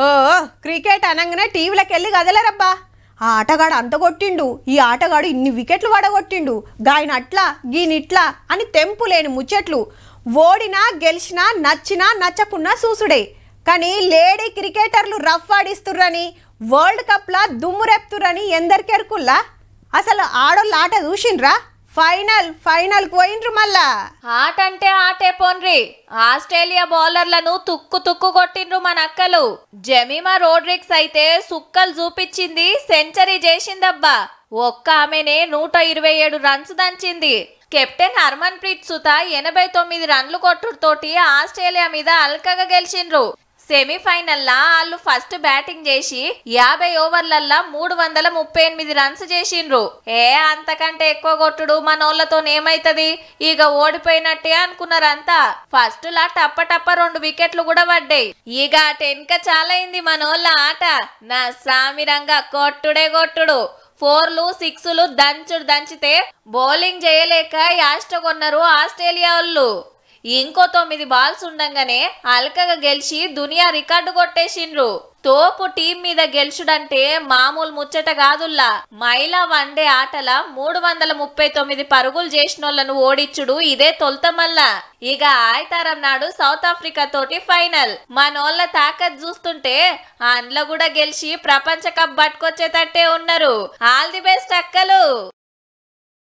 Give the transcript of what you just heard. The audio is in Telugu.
ఓ క్రికెట్ అనంగానే టీవీలోకి వెళ్ళి కదలరబ్బా. ఆ ఆటగాడు అంత కొట్టిండు, ఈ ఆటగాడు ఇన్ని వికెట్లు పడగొట్టిండు, గాయన అట్లా గీనిట్లా అని తెంపు లేని ముచ్చట్లు. ఓడినా గెలిచినా నచ్చినా నచ్చకున్నా చూసుడే. కానీ లేడీ క్రికెటర్లు రఫ్ ఆడిస్తుర్రని, వరల్డ్ కప్లా దుమ్ము రేపుతుర్రని ఎందరికెరుకుల్లా? అసలు ఆడోళ్ళ ఆట చూసిండ్రా? ఫైనల్ పోయిండ్రు మళ్ళా. ఆట అంటే ఆటే పోన్రి. ఆస్ట్రేలియా బౌలర్లను తుక్కు తుక్కు కొట్టిండ్రు మన అక్కలు. జెమిమా రోడ్రిక్స్ అయితే సుక్కలు చూపించింది, సెంచరీ చేసిందబ్బా. ఒక్క ఆమెనే 127 రన్స్ దంచింది. కెప్టెన్ హర్మన్ ప్రీత్ సుత 89 రన్లు కొట్టుడుతోటి ఆస్ట్రేలియా మీద అల్కగా గెలిచిండ్రు. సెమీఫైనల్లా వాళ్ళు ఫస్ట్ బ్యాటింగ్ చేసి 50 ఓవర్లల్లా 338 రన్స్ చేసిండ్రు. అంతకంటే ఎక్కువ కొట్టుడు మనోళ్లతో ఏమైతది, ఇక ఓడిపోయినట్టే అనుకున్నారంతా. ఫస్ట్ లా టప్ప 2 వికెట్లు కూడా పడ్డాయి. ఇక టెన్క చాలైంది మనోళ్ళ ఆట. నా సామిరంగా కొట్టుడే కొట్టుడు. 4లు 6లు దంచితే బౌలింగ్ చేయలేక యాష్టకొన్నారు ఆస్ట్రేలియా వాళ్ళు. ఇంకో 9 బాల్స్ ఉండంగానే అల్కగా గెలిచి దునియా రికార్డు కొట్టేసిండ్రు. తోపు టీం మీద గెలుచుడంటే మామూలు ముచ్చట కాదుల్లా. మహిళా వన్డే ఆటల 339 పరుగులు చేసినోళ్లను ఓడిచ్చుడు ఇదే తొలతమల్లా. ఇక ఆదివారం నాడు సౌత్ ఆఫ్రికా తోటి ఫైనల్. మనోళ్ళ తాకత్ చూస్తుంటే అందులో కూడా గెలిచి ప్రపంచ కప్ పట్టుకొచ్చేటట్టే ఉన్నారు. ఆల్ ది బెస్ట్ అక్కలు.